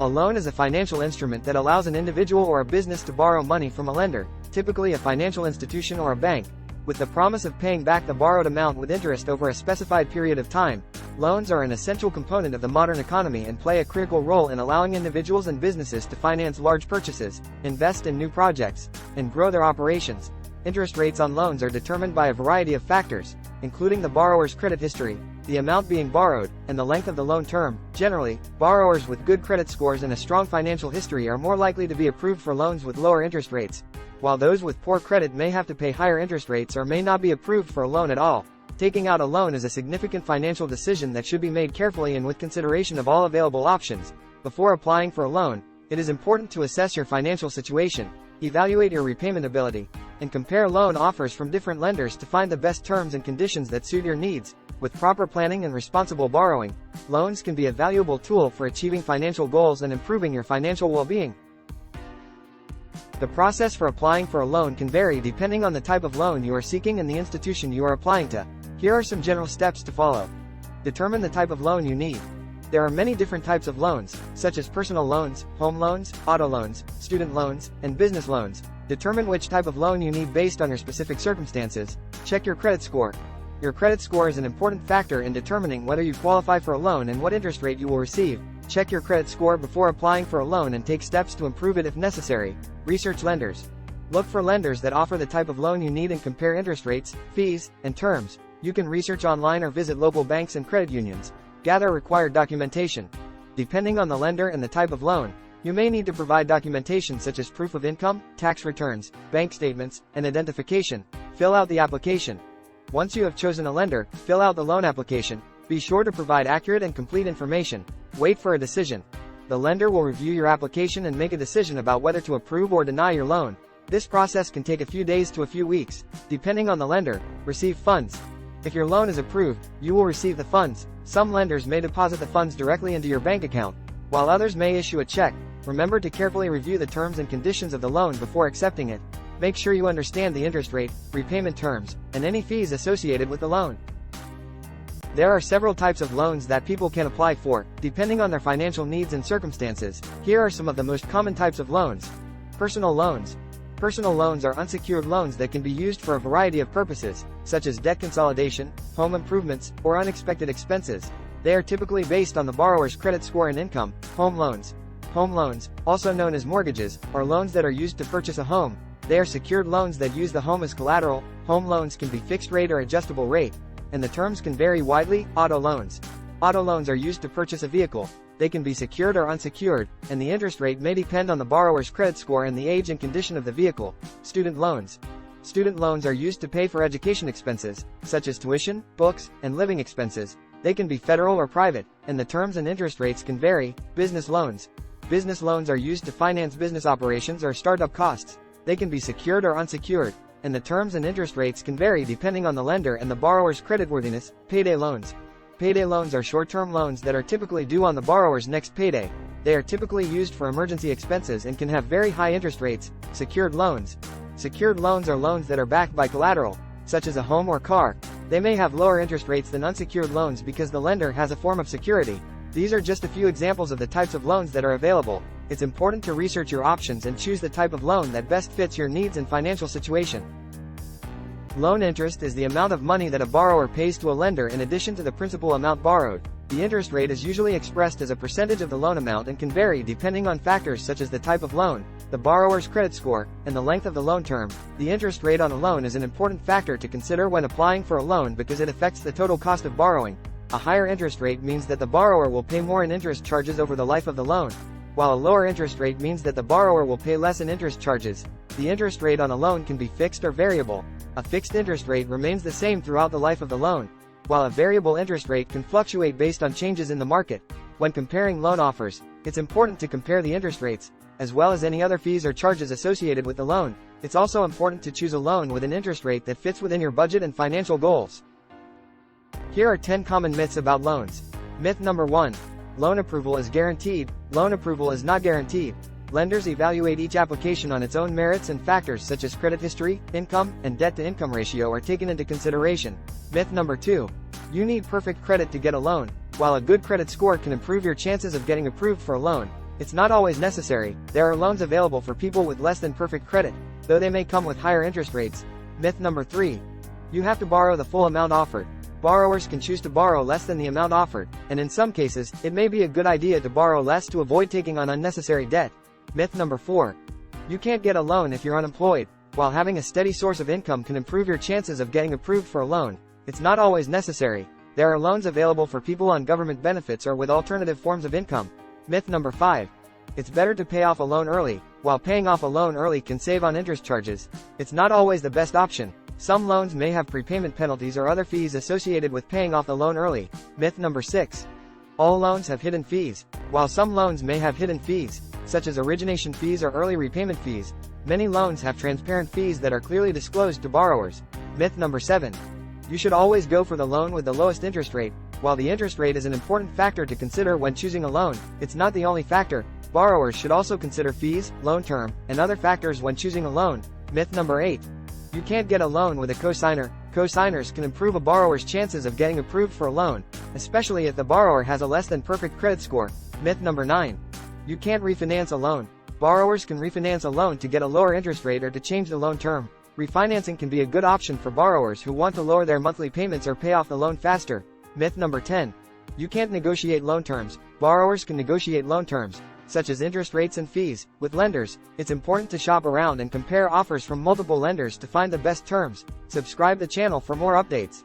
A loan is a financial instrument that allows an individual or a business to borrow money from a lender, typically a financial institution or a bank, with the promise of paying back the borrowed amount with interest over a specified period of time. Loans are an essential component of the modern economy and play a critical role in allowing individuals and businesses to finance large purchases, invest in new projects, and grow their operations. Interest rates on loans are determined by a variety of factors, including the borrower's credit history, the amount being borrowed, and the length of the loan term. Generally, borrowers with good credit scores and a strong financial history are more likely to be approved for loans with lower interest rates, while those with poor credit may have to pay higher interest rates or may not be approved for a loan at all. Taking out a loan is a significant financial decision that should be made carefully and with consideration of all available options. Before applying for a loan, it is important to assess your financial situation, evaluate your repayment ability, and compare loan offers from different lenders to find the best terms and conditions that suit your needs. With proper planning and responsible borrowing, loans can be a valuable tool for achieving financial goals and improving your financial well-being. The process for applying for a loan can vary depending on the type of loan you are seeking and the institution you are applying to. Here are some general steps to follow. Determine the type of loan you need. There are many different types of loans, such as personal loans, home loans, auto loans, student loans, and business loans. Determine which type of loan you need based on your specific circumstances. Check your credit score. Your credit score is an important factor in determining whether you qualify for a loan and what interest rate you will receive. Check your credit score before applying for a loan and take steps to improve it if necessary. Research lenders. Look for lenders that offer the type of loan you need and compare interest rates, fees, and terms. You can research online or visit local banks and credit unions. Gather required documentation. Depending on the lender and the type of loan, you may need to provide documentation such as proof of income, tax returns, bank statements, and identification. Fill out the application. Once you have chosen a lender, fill out the loan application. Be sure to provide accurate and complete information. Wait for a decision. The lender will review your application and make a decision about whether to approve or deny your loan. This process can take a few days to a few weeks, depending on the lender. Receive funds. If your loan is approved, you will receive the funds. Some lenders may deposit the funds directly into your bank account, while others may issue a check. Remember to carefully review the terms and conditions of the loan before accepting it. Make sure you understand the interest rate, repayment terms, and any fees associated with the loan. There are several types of loans that people can apply for, depending on their financial needs and circumstances. Here are some of the most common types of loans. Personal loans. Personal loans are unsecured loans that can be used for a variety of purposes, such as debt consolidation, home improvements, or unexpected expenses. They are typically based on the borrower's credit score and income. Home loans. Home loans, also known as mortgages, are loans that are used to purchase a home. They are secured loans that use the home as collateral. Home loans can be fixed rate or adjustable rate, and the terms can vary widely. Auto loans. Auto loans are used to purchase a vehicle. They can be secured or unsecured, and the interest rate may depend on the borrower's credit score and the age and condition of the vehicle. Student loans. Student loans are used to pay for education expenses, such as tuition, books, and living expenses. They can be federal or private, and the terms and interest rates can vary. Business loans. Business loans are used to finance business operations or startup costs. They can be secured or unsecured, and the terms and interest rates can vary depending on the lender and the borrower's creditworthiness. Payday loans. Payday loans are short-term loans that are typically due on the borrower's next payday. They are typically used for emergency expenses and can have very high interest rates. Secured loans. Secured loans are loans that are backed by collateral, such as a home or car. They may have lower interest rates than unsecured loans because the lender has a form of security. These are just a few examples of the types of loans that are available. It's important to research your options and choose the type of loan that best fits your needs and financial situation. Loan interest is the amount of money that a borrower pays to a lender in addition to the principal amount borrowed. The interest rate is usually expressed as a percentage of the loan amount and can vary depending on factors such as the type of loan, the borrower's credit score, and the length of the loan term. The interest rate on a loan is an important factor to consider when applying for a loan because it affects the total cost of borrowing. A higher interest rate means that the borrower will pay more in interest charges over the life of the loan, while a lower interest rate means that the borrower will pay less in interest charges. The interest rate on a loan can be fixed or variable. A fixed interest rate remains the same throughout the life of the loan, while a variable interest rate can fluctuate based on changes in the market. When comparing loan offers, it's important to compare the interest rates, as well as any other fees or charges associated with the loan. It's also important to choose a loan with an interest rate that fits within your budget and financial goals. Here are 10 common myths about loans. Myth number 1. Loan approval is guaranteed. Loan approval is not guaranteed. Lenders evaluate each application on its own merits, and factors such as credit history, income, and debt-to-income ratio are taken into consideration. Myth number 2. You need perfect credit to get a loan. While a good credit score can improve your chances of getting approved for a loan, It's not always necessary. There are loans available for people with less than perfect credit, though they may come with higher interest rates. Myth number 3. You have to borrow the full amount offered. Borrowers can choose to borrow less than the amount offered, and in some cases, it may be a good idea to borrow less to avoid taking on unnecessary debt. Myth number 4. You can't get a loan if you're unemployed. While having a steady source of income can improve your chances of getting approved for a loan, it's not always necessary. There are loans available for people on government benefits or with alternative forms of income. Myth number 5. It's better to pay off a loan early. While paying off a loan early can save on interest charges, it's not always the best option. Some loans may have prepayment penalties or other fees associated with paying off the loan early. Myth number 6. All loans have hidden fees. While some loans may have hidden fees, such as origination fees or early repayment fees, many loans have transparent fees that are clearly disclosed to borrowers. Myth number 7. You should always go for the loan with the lowest interest rate. While the interest rate is an important factor to consider when choosing a loan, it's not the only factor. Borrowers should also consider fees, loan term, and other factors when choosing a loan. Myth number 8. You can't get a loan with a cosigner. Cosigners can improve a borrower's chances of getting approved for a loan, especially if the borrower has a less than perfect credit score. Myth number 9. You can't refinance a loan. Borrowers can refinance a loan to get a lower interest rate or to change the loan term. Refinancing can be a good option for borrowers who want to lower their monthly payments or pay off the loan faster. Myth number 10. You can't negotiate loan terms. Borrowers can negotiate loan terms, such as interest rates and fees, with lenders. It's important to shop around and compare offers from multiple lenders to find the best terms. Subscribe the channel for more updates.